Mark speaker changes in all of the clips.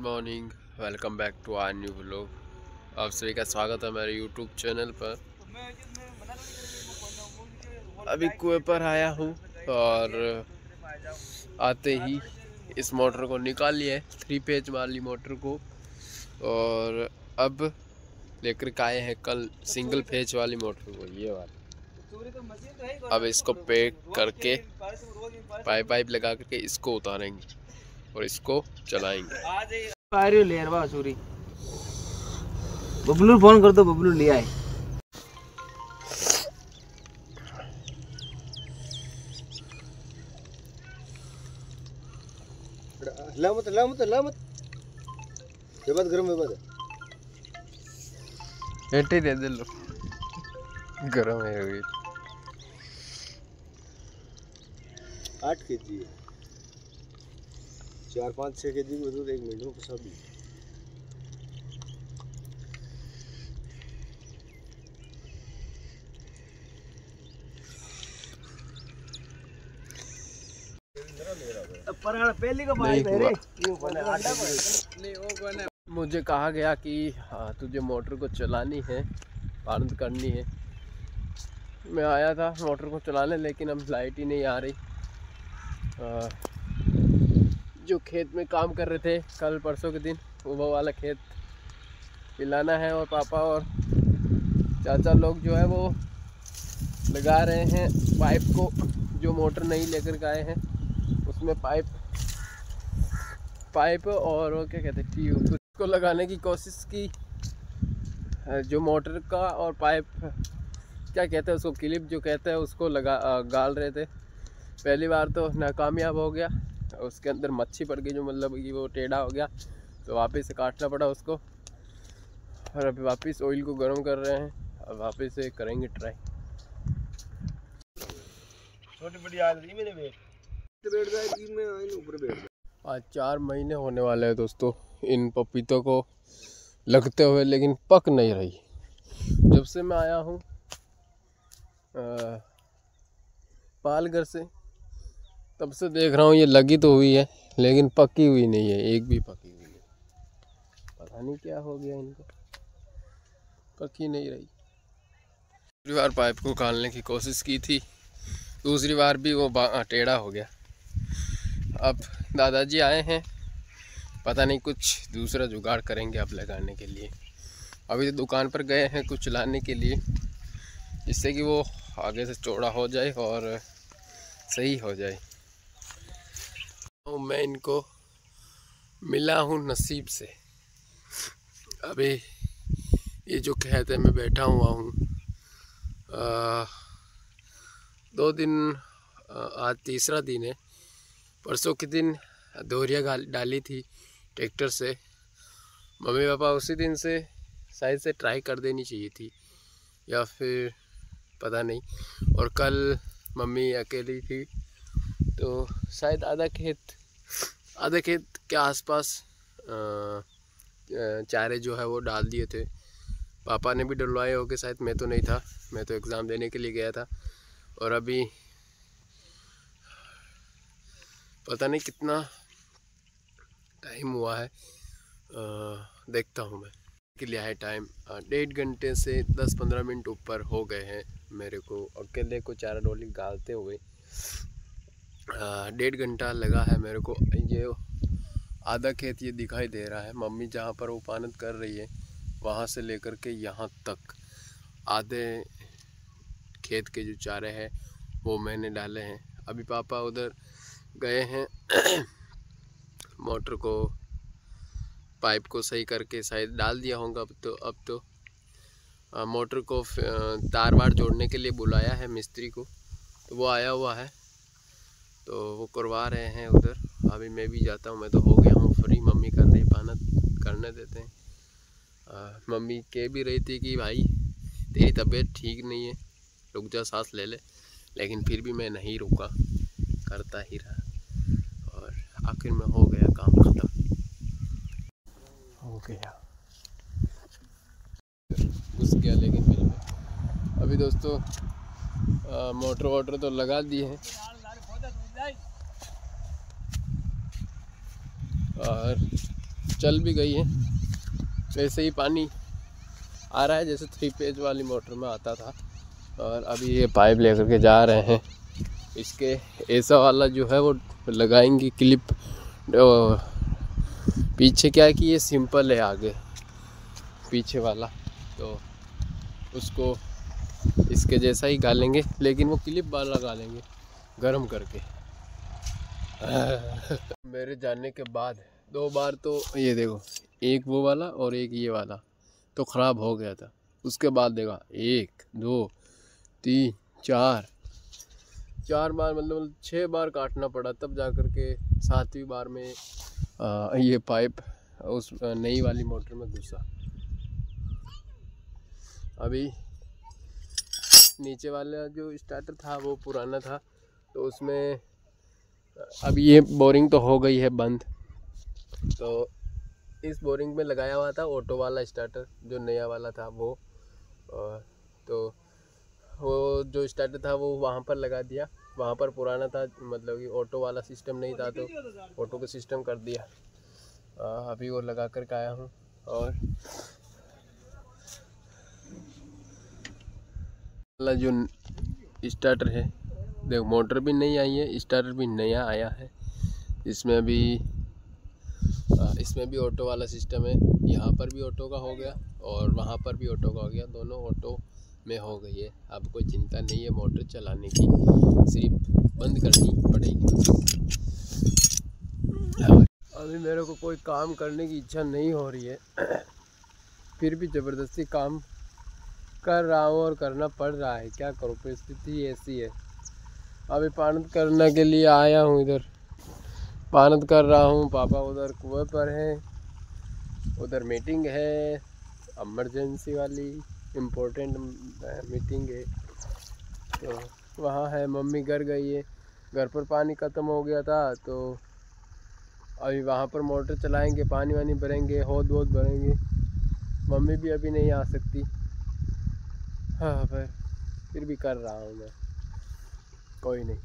Speaker 1: Morning, welcome back to our new vlog. आप सभी का स्वागत है मेरे यूट्यूब चैनल पर। अभी कुएं पर आया हूँ और आते ही इस मोटर को निकाल लिया है, 3 पेज वाली मोटर को, और अब लेकर के आए हैं कल सिंगल पेज वाली मोटर को, ये वाली। अब इसको पैक करके पाइप लगा करके इसको उतारेंगे और इसको चलाएंगे।
Speaker 2: बबलू फोन कर दो, बबलू ले आए।
Speaker 3: ला मत ये बात गरम है, बात
Speaker 1: ऐटे दे लो, गरम है अभी।
Speaker 3: 8 kg है, 4-5-6 kg की दूध 1 मिनट में पसा दी।
Speaker 2: पहली का पाइप है रे।
Speaker 1: मुझे कहा गया कि हाँ तुझे मोटर को चलानी है, पारंत करनी है। मैं आया था मोटर को चलाने, लेकिन अब लाइट ही नहीं आ रही। जो खेत में काम कर रहे थे कल परसों के दिन, वो वाला खेत पिलाना है, और पापा और चाचा लोग जो है वो लगा रहे हैं पाइप को। जो मोटर नहीं लेकर के आए हैं उसमें पाइप और वो क्या कहते हैं, ट्यूब, उसको लगाने की कोशिश की। जो मोटर का और पाइप क्या कहते हैं उसको, क्लिप जो कहते हैं, उसको गाल रहे थे। पहली बार तो नाकामयाब हो गया, उसके अंदर मच्छी पड़ गई, जो मतलब कि वो टेढ़ा हो गया, तो वापस से काटना पड़ा उसको। और अभी वापस ऑयल को गर्म कर रहे हैं, अब वापस से करेंगे ट्राई।
Speaker 3: छोटी बड़ी आ रही मेरे बैठ जाएगी, मैं ऊपर बैठ जाऊँ।
Speaker 1: आज 4 महीने होने वाले हैं दोस्तों इन पपीतों को लगते हुए, लेकिन पक नहीं रही। जब से मैं आया हूँ पालघर से, तब से देख रहा हूँ ये लगी तो हुई है, लेकिन पकी हुई नहीं है, एक भी पकी हुई नहीं। पता नहीं क्या हो गया इनको, पकी नहीं रही। दूसरी बार पाइप को निकालने की कोशिश की थी, दूसरी बार भी वो टेढ़ा हो गया। अब दादाजी आए हैं, पता नहीं कुछ दूसरा जुगाड़ करेंगे अब लगाने के लिए। अभी तो दुकान पर गए हैं कुछ लाने के लिए, जिससे कि वो आगे से चौड़ा हो जाए और सही हो जाए। तो मैं इनको मिला हूँ नसीब से। अभी ये जो खेत है मैं बैठा हुआ हूँ, 2 दिन, आज तीसरा दिन है। परसों के दिन दोहरिया डाली थी ट्रैक्टर से, मम्मी पापा उसी दिन से शायद से ट्राई कर देनी चाहिए थी, या फिर पता नहीं। और कल मम्मी अकेली थी, तो शायद आधा खेत के आसपास चारे जो है वो डाल दिए थे। पापा ने भी डलवाए होंगे शायद, मैं तो नहीं था, मैं तो एग्ज़ाम देने के लिए गया था। और अभी पता नहीं कितना टाइम हुआ है, देखता हूँ मैं के लिए है टाइम। 1.5 घंटे से 10-15 मिनट ऊपर हो गए हैं मेरे को अकेले को चारा डोली गालते हुए। 1.5 घंटा लगा है मेरे को। ये आधा खेत ये दिखाई दे रहा है, मम्मी जहाँ पर वो पानत कर रही है वहाँ से लेकर के यहाँ तक आधे खेत के जो चारे हैं वो मैंने डाले हैं। अभी पापा उधर गए हैं मोटर को, पाइप को सही करके शायद डाल दिया होगा। अब तो मोटर को तार वार जोड़ने के लिए बुलाया है मिस्त्री को, तो वो आया हुआ है, तो वो करवा रहे हैं उधर। अभी मैं भी जाता हूँ, मैं तो हो गया हूँ फ्री, मम्मी कर रही पाना करने देते हैं। मम्मी कह भी रही थी कि भाई तेरी तबीयत ठीक नहीं है, रुक जा, सांस ले ले, लेकिन फिर भी मैं नहीं रुका, करता ही रहा, और आखिर में हो गया काम खत्म हो गया, घुस गया लेकिन मिल में। अभी दोस्तों मोटर वोटर तो लगा दिए हैं, और चल भी गई है। वैसे ही पानी आ रहा है जैसे 3 फेज वाली मोटर में आता था। और अभी ये पाइप लेकर के जा रहे हैं। इसके ऐसा वाला जो है वो लगाएंगे क्लिप। पीछे क्या है कि ये सिंपल है, आगे पीछे वाला तो उसको इसके जैसा ही गालेंगे, लेकिन वो क्लिप वाला गालेंगे गर्म करके। मेरे जाने के बाद 2 बार तो ये देखो, एक वो वाला और एक ये वाला तो ख़राब हो गया था। उसके बाद देखा 1 2 3 4 बार, मतलब 6 बार काटना पड़ा, तब जा कर के 7वीं बार में ये पाइप उस नई वाली मोटर में घुसा। अभी नीचे वाला जो स्टार्टर था वो पुराना था, तो उसमें अभी ये बोरिंग तो हो गई है बंद। तो इस बोरिंग में लगाया हुआ था ऑटो वाला स्टार्टर, जो नया वाला था वो। तो वो जो स्टार्टर था वो वहाँ पर लगा दिया। वहाँ पर पुराना था, मतलब कि ऑटो वाला सिस्टम नहीं था, तो ऑटो का सिस्टम कर दिया। अभी वो लगा कर के आया हूँ। और वाला जो स्टार्टर है, देखो मोटर भी नई आई है, स्टार्टर भी नया आया है। इसमें भी ऑटो वाला सिस्टम है। यहाँ पर भी ऑटो का हो गया और वहाँ पर भी ऑटो का हो गया, दोनों ऑटो में हो गई है। अब कोई चिंता नहीं है मोटर चलाने की, सिर्फ बंद करनी पड़ेगी। अभी मेरे को कोई काम करने की इच्छा नहीं हो रही है, फिर भी ज़बरदस्ती काम कर रहा हूँ और करना पड़ रहा है। क्या करूँ, परिस्थिति ऐसी है। अभी पानत करने के लिए आया हूँ, इधर पानत कर रहा हूँ। पापा उधर कुएं पर हैं, उधर मीटिंग है, इमरजेंसी वाली इम्पोर्टेंट मीटिंग है, तो वहाँ है। मम्मी घर गई है, घर पर पानी ख़त्म हो गया था, तो अभी वहाँ पर मोटर चलाएंगे, पानी वानी भरेंगे, हौद भरेंगे। मम्मी भी अभी नहीं आ सकती। हाँ, फिर भी कर रहा हूँ मैं, कोई नहीं।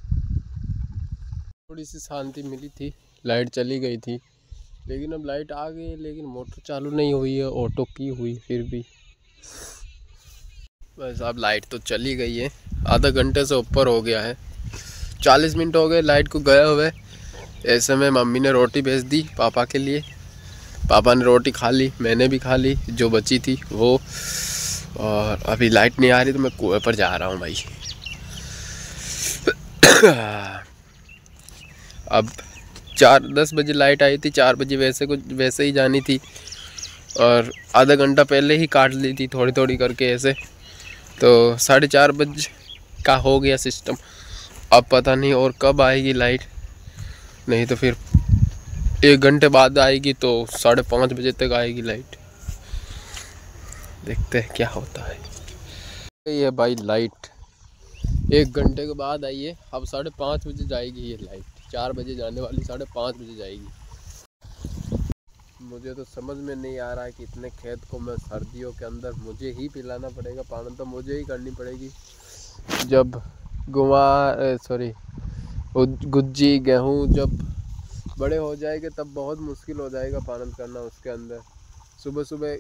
Speaker 1: थोड़ी सी शांति मिली थी, लाइट चली गई थी, लेकिन अब लाइट आ गई है, लेकिन मोटर चालू नहीं हुई है, ऑटो की हुई फिर भी। बस अब लाइट तो चली गई है, आधा घंटे से ऊपर हो गया है, 40 मिनट हो गए लाइट को गए हुए। ऐसे में मम्मी ने रोटी भेज दी पापा के लिए। पापा ने रोटी खा ली, मैंने भी खा ली जो बची थी वो। और अभी लाइट नहीं आ रही तो मैं कुएं पर जा रहा हूँ भाई। अब 10 बजे लाइट आई थी, 4 बजे वैसे ही जानी थी, और आधा घंटा पहले ही काट ली थी थोड़ी थोड़ी करके ऐसे। तो 4:30 बजे का हो गया सिस्टम। अब पता नहीं और कब आएगी लाइट, नहीं तो फिर 1 घंटे बाद आएगी, तो 5:30 बजे तक आएगी लाइट। देखते हैं क्या होता है। ये भाई लाइट 1 घंटे के बाद आई है, अब 5:30 बजे जाएगी ये लाइट। 4 बजे जाने वाली, 5:30 बजे जाएगी। मुझे तो समझ में नहीं आ रहा है कि इतने खेत को मैं सर्दियों के अंदर मुझे ही पिलाना पड़ेगा, पानी तो मुझे ही करनी पड़ेगी। जब गुज्जी गेहूँ जब बड़े हो जाएंगे तब बहुत मुश्किल हो जाएगा पालन करना उसके अंदर। सुबह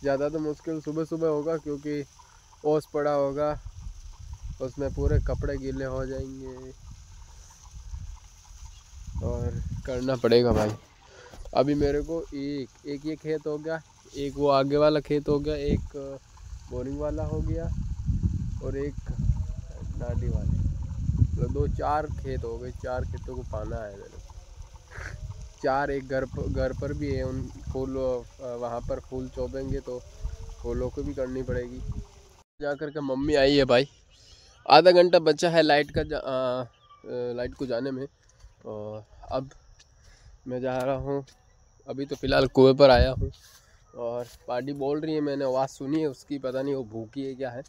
Speaker 1: ज़्यादा तो मुश्किल सुबह होगा, क्योंकि ओस पड़ा होगा, उसमें पूरे कपड़े गीले हो जाएंगे और करना पड़ेगा भाई। अभी मेरे को एक ये खेत हो गया, एक वो आगे वाला खेत हो गया, एक बोरिंग वाला हो गया और एक नाटी वाले, तो 4 खेत हो गए। 4 खेतों को पाना है मेरे को। 4 एक घर पर भी है, उन फूल वहाँ पर फूल चोपेंगे तो फूलों को भी करनी पड़ेगी। जा कर के मम्मी आई है भाई, आधा घंटा बचा है लाइट को जाने में। और अब मैं जा रहा हूँ, अभी तो फ़िलहाल कुएं पर आया हूँ। और पार्टी बोल रही है, मैंने आवाज़ सुनी है उसकी, पता नहीं वो भूखी है क्या है,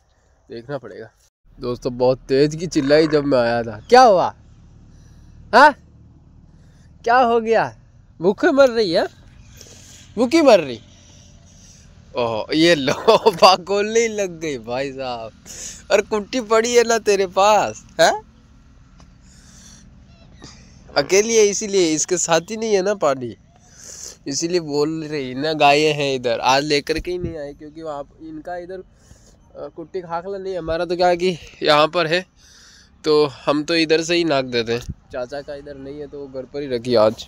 Speaker 1: देखना पड़ेगा। दोस्तों बहुत तेज़ की चिल्लाई जब मैं आया था। क्या हुआ? हाँ क्या हो गया? भूखे मर रही है? भूखी मर रही? ओह ये लो पाकोली लग गई भाई साहब। और कुट्टी पड़ी है ना तेरे पास है? अकेली है इसीलिए, इसके साथ ही नहीं है ना पानी। इसीलिए बोल रही ना गायें हैं इधर, आज लेकर के ही नहीं आए क्योंकि वहाँ इनका इधर कुट्टी खाखला नहीं है। हमारा तो क्या है कि यहाँ पर है तो हम तो इधर से ही नाक देते हैं। चाचा का इधर नहीं है तो वो घर पर ही रखी आज,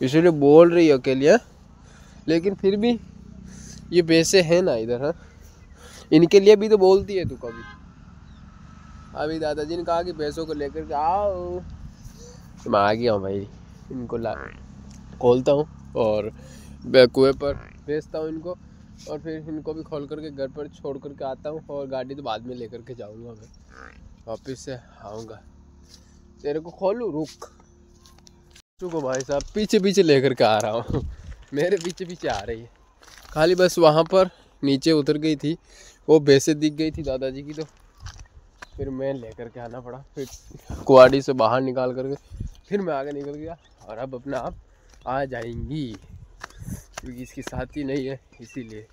Speaker 1: इसीलिए बोल रही है अकेले। लेकिन फिर भी ये भैंसे हैं ना इधर, हाँ इनके लिए भी तो बोलती है तू कभी। अभी दादाजी ने कहा कि भैंसों को लेकर के आओ, तो मैं आ गया हूँ भाई। इनको ला खोलता हूँ और कुएं पर भेजता हूँ इनको, और फिर इनको भी खोल करके घर पर छोड़ करके आता हूँ। और गाड़ी तो बाद में लेकर के जाऊँगा, मैं वापस से आऊँगा। तेरे को खोलूँ, रुक चुको भाई साहब, पीछे पीछे लेकर के आ रहा हूँ। मेरे पीछे पीछे आ रही है खाली, बस वहाँ पर नीचे उतर गई थी वो भैंसे दिख गई थी दादाजी की, तो फिर मैं लेकर के आना पड़ा। फिर कुआड़ी से बाहर निकाल करके फिर मैं आगे निकल गया, और अब अपना आप आ जाएंगी क्योंकि इसकी साथी नहीं है इसीलिए।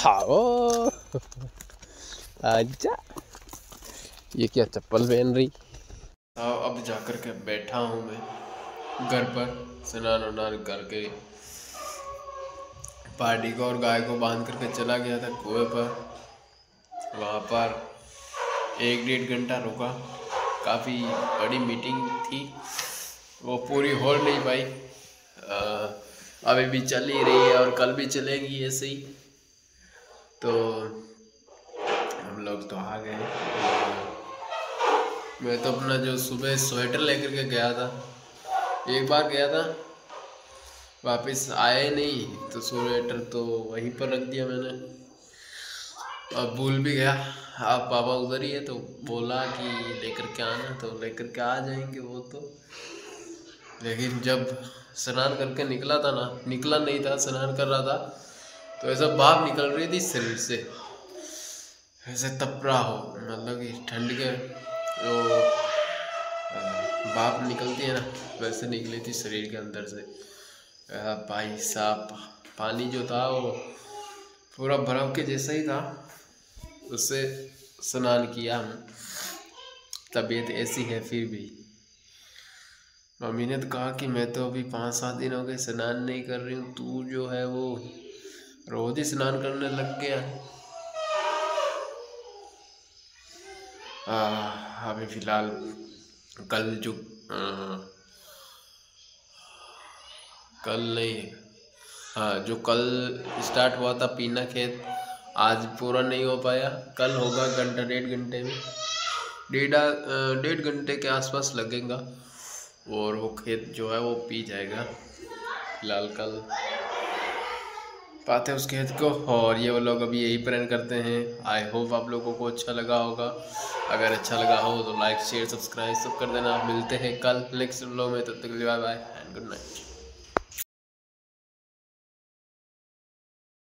Speaker 1: आओ आजा, ये क्या चप्पल पहन रही। अब जाकर के बैठा हूँ मैं घर पर, स्नान उनान करके पार्टी को और गाय को बांध करके चला गया था कुएं पर। वहाँ पर 1-1.5 घंटा रुका, काफ़ी बड़ी मीटिंग थी, वो पूरी हो नहीं पाई। अभी भी चल ही रही है और कल भी चलेगी ऐसे ही। तो हम लोग तो आ गए। मैं तो अपना जो सुबह स्वेटर लेकर के गया था, एक बार गया था वापस आया ही नहीं, तो स्वेटर तो वहीं पर रख दिया मैंने। अब भूल भी गया, आप पापा उधर ही है तो बोला कि लेकर के आना, तो लेकर के आ जाएंगे वो तो। लेकिन जब स्नान करके निकला था ना, निकला नहीं था, स्नान कर रहा था, तो ऐसा भाप निकल रही थी शरीर से, ऐसे तपरा हो, मतलब कि ठंड के जो भाप निकलती है ना, वैसे निकली थी शरीर के अंदर से। भाई साहब, पानी जो था वो पूरा बर्फ के जैसा ही था, उससे स्नान किया हम। तबीयत ऐसी है फिर भी। मम्मी ने तो कहा कि मैं तो अभी 5-7 दिन हो गए स्नान नहीं कर रही हूँ, तू जो है वो रोज ही स्नान करने लग गया। अभी फिलहाल कल जो कल नहीं, हाँ जो कल स्टार्ट हुआ था पीना खेत, आज पूरा नहीं हो पाया। कल होगा 1-1.5 घंटे में, 1.5 घंटे के आसपास लगेगा और वो खेत जो है वो पी जाएगा। फिलहाल कल पाते हैं उस खेत को, और ये वो लोग अभी यही प्लान करते हैं। आई होप आप लोगों को अच्छा लगा होगा। अगर अच्छा लगा हो तो लाइक शेयर सब्सक्राइब सब कर देना। मिलते हैं कल नेक्स्ट व्लॉग में, तब तक के लिए bye bye and good night.